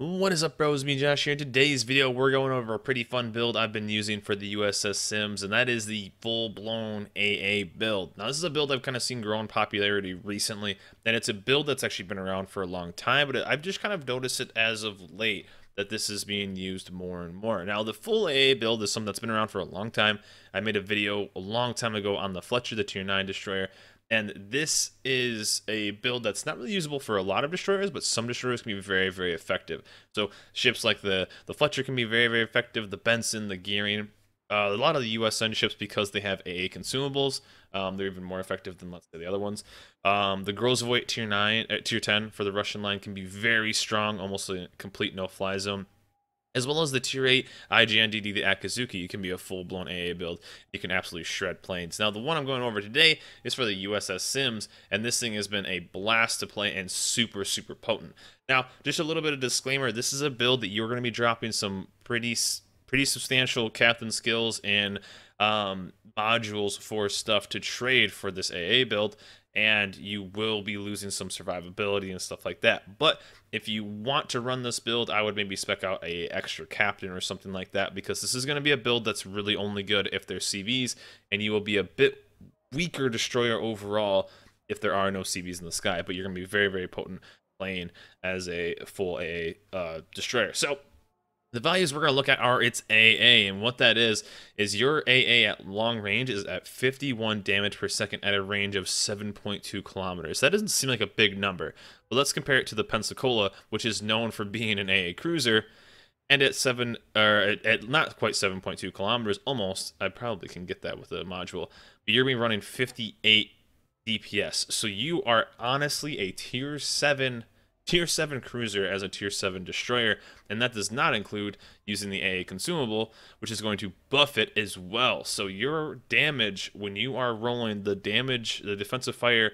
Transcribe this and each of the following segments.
What is up, bros? Me, Josh here. In today's video, we're going over a pretty fun build I've been using for the USS Sims, and that is the full-blown AA build. Now, this is a build I've kind of seen grow in popularity recently, and it's a build that's actually been around for a long time, but I've just kind of noticed it as of late that this is being used more and more. Now, the full AA build is something that's been around for a long time. I made a video a long time ago on the Fletcher, the Tier 9 destroyer, and this is a build that's not really usable for a lot of destroyers, but some destroyers can be very, very effective. So ships like the Fletcher can be very, very effective. The Benson, the Gearing, a lot of the USN ships, because they have AA consumables, they're even more effective than, let's say, the other ones. The Grozavoy Tier 9, Tier 10 for the Russian line can be very strong, almost a complete no-fly zone. As well as the Tier 8 IGNDD, the Akazuki, you can be a full-blown AA build. You can absolutely shred planes. Now, the one I'm going over today is for the USS Sims, and this thing has been a blast to play and super, super potent. Now, just a little bit of disclaimer, this is a build that you're going to be dropping some pretty substantial captain skills and modules for stuff to trade for this AA build, and you will be losing some survivability and stuff like that. But if you want to run this build, I would maybe spec out a extra captain or something like that, because this is going to be a build that's really only good if there's CVs, and you will be a bit weaker destroyer overall if there are no CVs in the sky, but you're going to be very, very potent playing as a full AA destroyer. So the values we're going to look at are its AA, and what that is your AA at long range is at 51 damage per second at a range of 7.2 kilometers. That doesn't seem like a big number, but let's compare it to the Pensacola, which is known for being an AA cruiser, and at at not quite 7.2 kilometers, almost. I probably can get that with a module, but you're going to be running 58 DPS, so you are honestly a Tier 7 cruiser as a Tier 7 destroyer, and that does not include using the AA consumable, which is going to buff it as well. So your damage, when you are rolling the defensive fire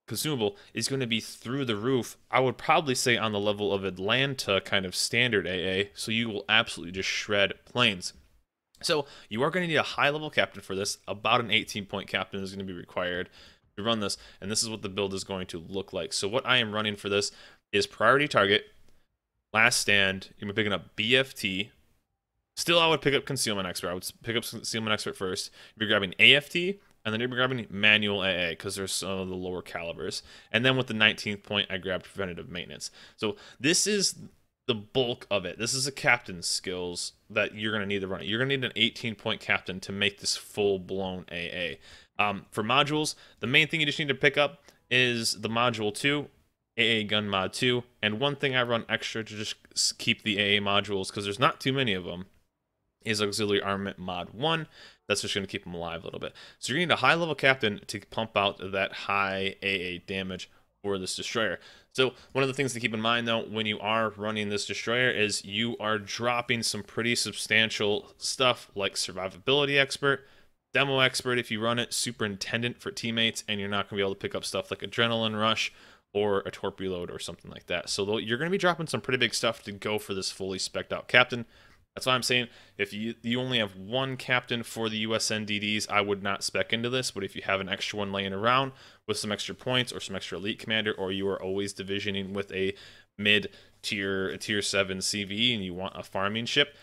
consumable, is going to be through the roof. I would probably say on the level of Atlanta kind of standard AA, so you will absolutely just shred planes. So you are going to need a high-level captain for this. About an 18-point captain is going to be required to run this, and this is what the build is going to look like. So what I am running for this is priority target, last stand. You're picking up BFT. Still, I would pick up concealment expert. I would pick up concealment expert first. You're grabbing AFT, and then you're grabbing manual AA because there's some of the lower calibers. And then with the 19th point, I grabbed preventative maintenance. So this is the bulk of it. This is a captain's skills that you're going to need to run it. You're going to need an 18-point captain to make this full-blown AA. For modules, the main thing you just need to pick up is the module 2, AA gun mod 2, and one thing I run extra to just keep the AA modules, because there's not too many of them, is auxiliary armament mod 1. That's just going to keep them alive a little bit. So you're going to need a high-level captain to pump out that high AA damage for this destroyer. So one of the things to keep in mind, though, when you are running this destroyer is you are dropping some pretty substantial stuff like survivability expert, demo expert if you run it, superintendent for teammates, and you're not going to be able to pick up stuff like adrenaline rush or a torpedo load or something like that. So you're going to be dropping some pretty big stuff to go for this fully spec'd out captain. That's why I'm saying if you only have one captain for the USNDDs, I would not spec into this. But if you have an extra one laying around with some extra points or some extra elite commander, or you are always divisioning with a mid-tier Tier 7 CV and you want a farming ship,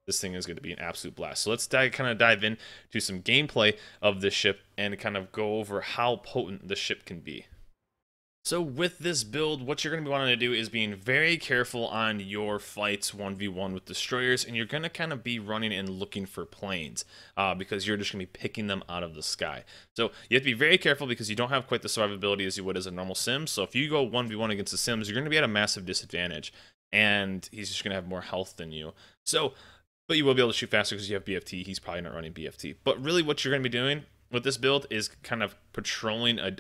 this thing is going to be an absolute blast. So let's kind of dive in to some gameplay of this ship and kind of go over how potent the ship can be. So with this build, what you're going to be wanting to do is being very careful on your fights 1v1 with destroyers, and you're going to kind of be running and looking for planes because you're just going to be picking them out of the sky. So you have to be very careful because you don't have quite the survivability as you would as a normal sim. So if you go 1v1 against the sims, you're going to be at a massive disadvantage, and he's just going to have more health than you. So, but you will be able to shoot faster because you have BFT. He's probably not running BFT. But really what you're going to be doing with this build is kind of patrolling a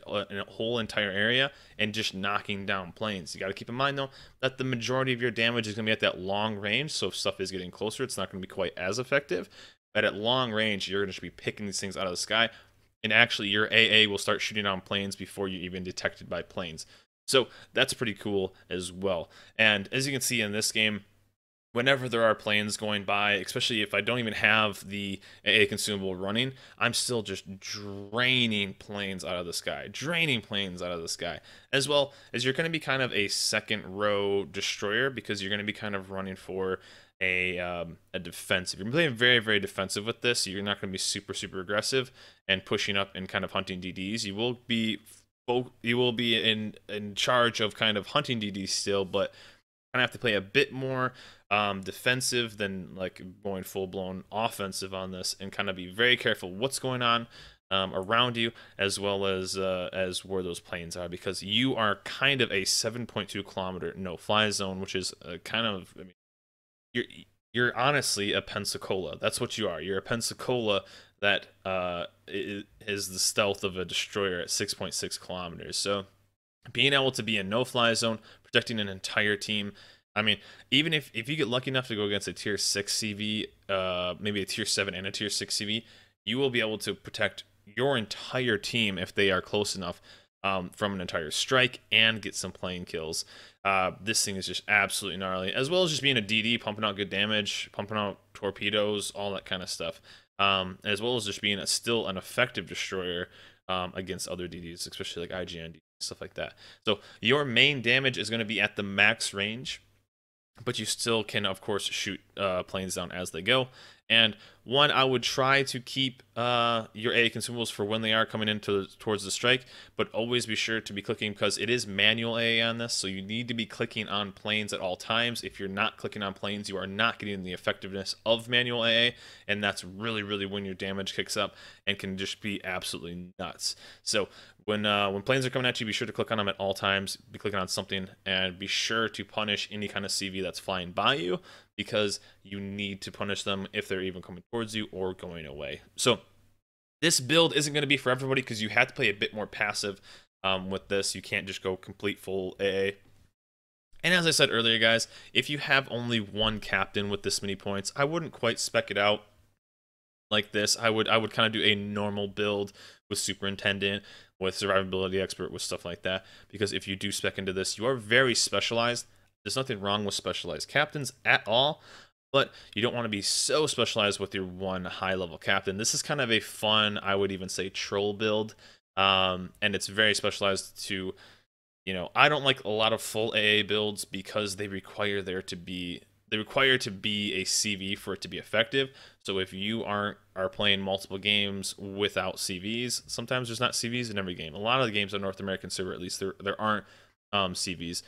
whole entire area and just knocking down planes. You got to keep in mind, though, that the majority of your damage is going to be at that long range, so if stuff is getting closer, it's not going to be quite as effective. But at long range, you're going to be picking these things out of the sky, and actually your AA will start shooting down planes before you're even detected by planes. So that's pretty cool as well. And as you can see in this game, whenever there are planes going by, especially if I don't even have the AA consumable running, I'm still just draining planes out of the sky, as well as you're going to be kind of a second row destroyer because you're going to be kind of running for a defensive. You're playing very, very defensive with this. You're not going to be super, super aggressive and pushing up and kind of hunting DDs. You will be in charge of kind of hunting DDs still, but kind of have to play a bit more defensive than like going full blown offensive on this, and kind of be very careful what's going on around you, as well as where those planes are, because you are kind of a 7.2 kilometer no fly zone, which is kind of, I mean, you're honestly a Pensacola. That's what you are. You're a Pensacola that is the stealth of a destroyer at 6.6 kilometers. So being able to be in no-fly zone, protecting an entire team. I mean, even if you get lucky enough to go against a tier 6 CV, maybe a tier 7 and a tier 6 CV, you will be able to protect your entire team if they are close enough from an entire strike and get some plane kills. This thing is just absolutely gnarly, as well as just being a DD, pumping out good damage, pumping out torpedoes, all that kind of stuff, as well as just being still an effective destroyer against other DDs, especially like IGN, stuff like that. So your main damage is going to be at the max range, but you still can, of course, shoot planes down as they go. And one, I would try to keep your AA consumables for when they are coming into towards the strike, but always be sure to be clicking, because it is manual AA on this, so you need to be clicking on planes at all times. If you're not clicking on planes, you are not getting the effectiveness of manual AA, and that's really, really when your damage kicks up and can just be absolutely nuts. So when planes are coming at you, be sure to click on them at all times, be clicking on something, and be sure to punish any kind of CV that's flying by you, because you need to punish them if they're even coming towards you or going away. So this build isn't going to be for everybody, because you have to play a bit more passive with this. You can't just go complete full AA. And as I said earlier, guys, if you have only one captain with this many points, I wouldn't quite spec it out like this. I would kind of do a normal build with superintendent, with survivability expert, with stuff like that, because if you do spec into this, you are very specialized. There's nothing wrong with specialized captains at all, but you don't want to be so specialized with your one high-level captain. This is kind of a fun, I would even say, troll build, and it's very specialized to, I don't like a lot of full AA builds because they require to be a CV for it to be effective. So if you are playing multiple games without CVs, sometimes there's not CVs in every game. A lot of the games on North American server, at least, there aren't CVs.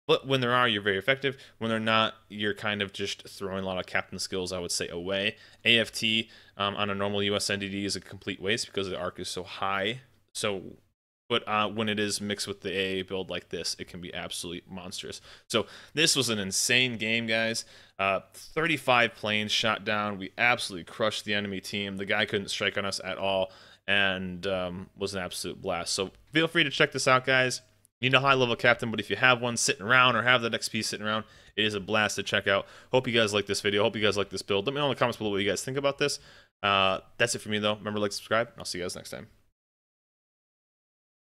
But when there are, you're very effective. When they're not, you're kind of just throwing a lot of captain skills, I would say, away. AFT on a normal US NDD is a complete waste because the arc is so high. But when it is mixed with the AA build like this, it can be absolutely monstrous. So this was an insane game, guys. 35 planes shot down. We absolutely crushed the enemy team. The guy couldn't strike on us at all, and was an absolute blast. So feel free to check this out, guys. You need a high-level captain, but if you have one sitting around or have that XP sitting around, it is a blast to check out. Hope you guys like this video. Hope you guys like this build. Let me know in the comments below what you guys think about this. That's it for me, though. Remember to like, subscribe, and I'll see you guys next time.